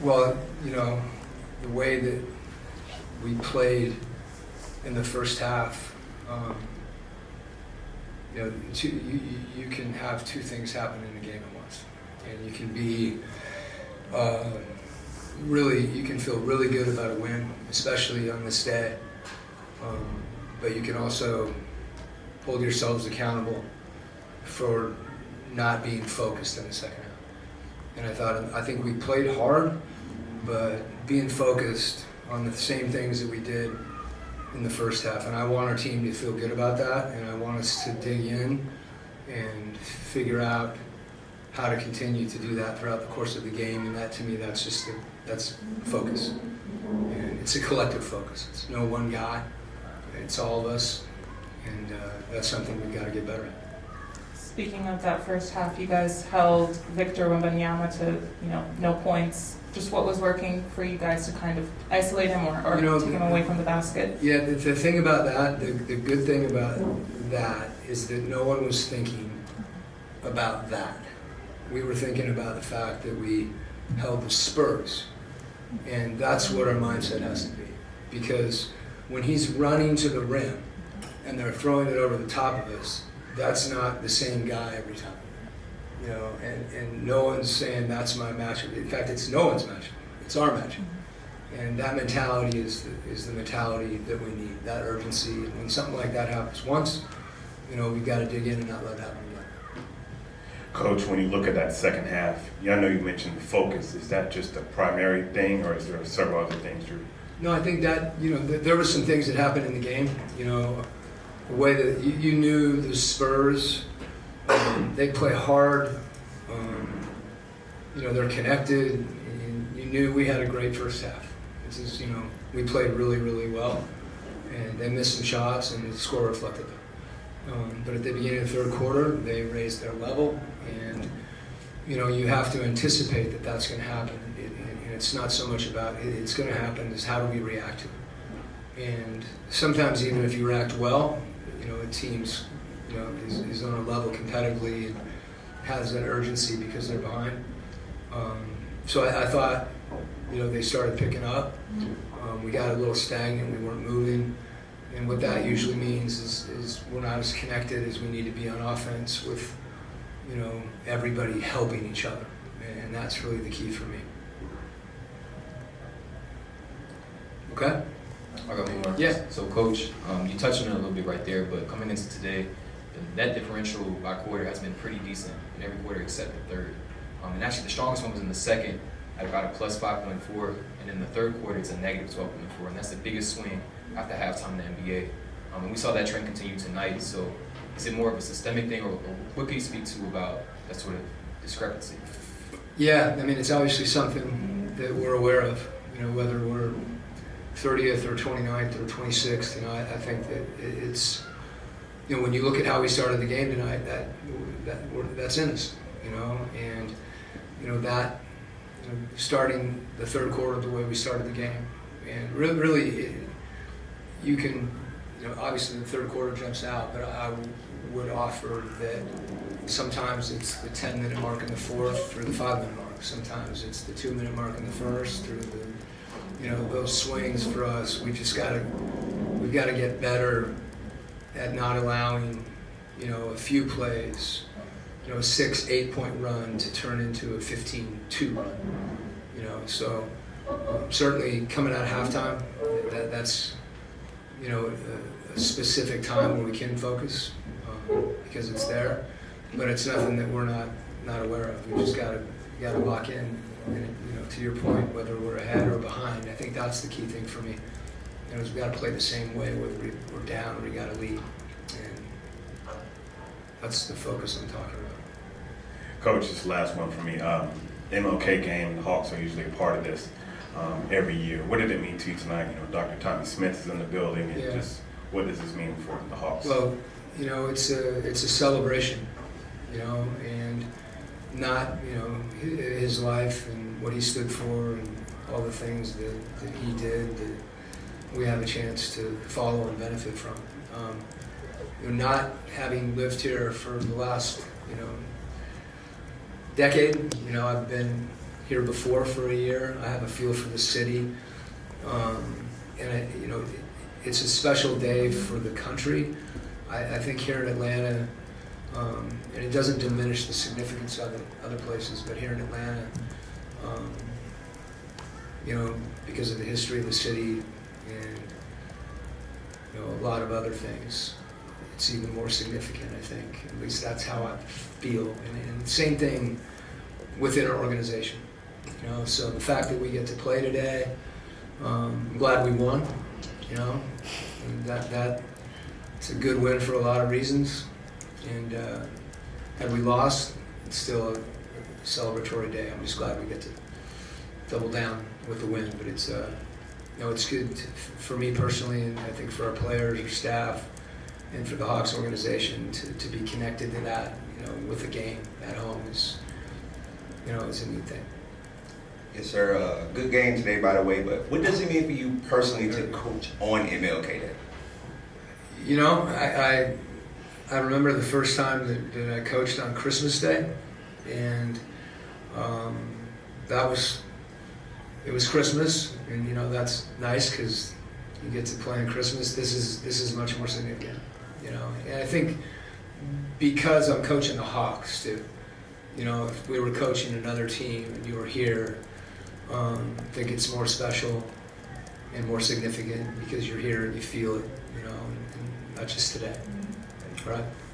Well, the way that we played in the first half, you can have two things happen in a game at once. And you can be you can feel really good about a win, especially on this day. But you can also hold yourselves accountable for not being focused in the second half. And I think we played hard, but being focused on the same things that we did in the first half. And I want our team to feel good about that, and I want us to dig in and figure out how to continue to do that throughout the course of the game. And that, to me, that's focus. And it's a collective focus. It's no one guy. It's all of us, and that's something we've got to get better at. Speaking of that first half, you guys held Victor Wembanyama to no points. Just what was working for you guys to kind of isolate him or take him away from the basket? Yeah, the thing about that, the good thing about that is that no one was thinking about that. We were thinking about the fact that we held the Spurs, and that's what our mindset has to be. Because when he's running to the rim and they're throwing it over the top of us, that's not the same guy every time. And no one's saying that's my matchup. In fact, it's no one's matchup. It's our matchup. And that mentality is the mentality that we need, that urgency. And when something like that happens once, we've got to dig in and not let it happen again. Coach, when you look at that second half, I know you mentioned focus. Is that just a primary thing, or is there several other things you're... No, I think that, there were some things that happened in the game. The way that you knew the Spurs, they play hard. They're connected. And you knew we had a great first half. It's just, we played really, really well, and they missed some shots, and the score reflected that. But at the beginning of the third quarter, they raised their level, and you have to anticipate that that's going to happen. And it's not so much about it's going to happen as how do we react to it. And sometimes even if you react well, a team's is on a level competitively and has that urgency because they're behind. So I thought they started picking up. We got a little stagnant. We weren't moving. And what that usually means is we're not as connected as we need to be on offense with, everybody helping each other. And that's really the key for me. Okay? I got one more. Yeah. So, Coach, you touched on it a little bit right there, but coming into today, the net differential by quarter has been pretty decent in every quarter except the third. And actually, the strongest one was in the second at about a plus 5.4, and in the third quarter, it's a negative 12.4, and that's the biggest swing after halftime in the NBA. And we saw that trend continue tonight. So, is it more of a systemic thing, or what can you speak to about that sort of discrepancy? Yeah, it's obviously something that we're aware of. Whether we're 30th or 29th or 26th, I think that it's, when you look at how we started the game tonight, that's in us, and that starting the third quarter the way we started the game, and really you can, obviously the third quarter jumps out, but I would offer that sometimes it's the 10-minute mark in the fourth through the 5-minute mark. Sometimes it's the 2-minute mark in the first through the those swings for us. We've got to get better at not allowing, a few plays, a 6-8 point run to turn into a 15-2 run. So certainly coming out of halftime, that's a specific time where we can focus because it's there, but it's nothing that we're not aware of. We just got to lock in. And, to your point, whether we're ahead or behind, I think that's the key thing for me. We've got to play the same way, whether we're down or we got to lead. And that's the focus I'm talking about. Coach, this last one for me. MLK game, the Hawks are usually a part of this every year. What did it mean to you tonight? Dr. Tommy Smith is in the building, and just what does this mean for the Hawks? Well, it's a celebration, and not, his life and what he stood for and all the things that he did that we have a chance to follow and benefit from. Not having lived here for the last, decade, I've been here before for a year. I have a feel for the city, and it's a special day for the country. I think here in Atlanta, and it doesn't diminish the significance of other places, but here in Atlanta, because of the history of the city and a lot of other things, it's even more significant, I think. At least that's how I feel. And same thing within our organization. So the fact that we get to play today, I'm glad we won. And that it's a good win for a lot of reasons. And had we lost, it's still a celebratory day. I'm just glad we get to double down with the win. But it's it's good for me personally, and I think for our players, our staff, and for the Hawks organization to be connected to that, with the game at home is a neat thing. Yes, sir. Good game today, by the way. But what does it mean for you personally to coach on MLK Day? I remember the first time that I coached on Christmas Day, and it was Christmas, and that's nice because you get to play on Christmas. This is much more significant, and I think because I'm coaching the Hawks too. If we were coaching another team and you were here, I think it's more special and more significant because you're here and you feel it, and not just today. Right?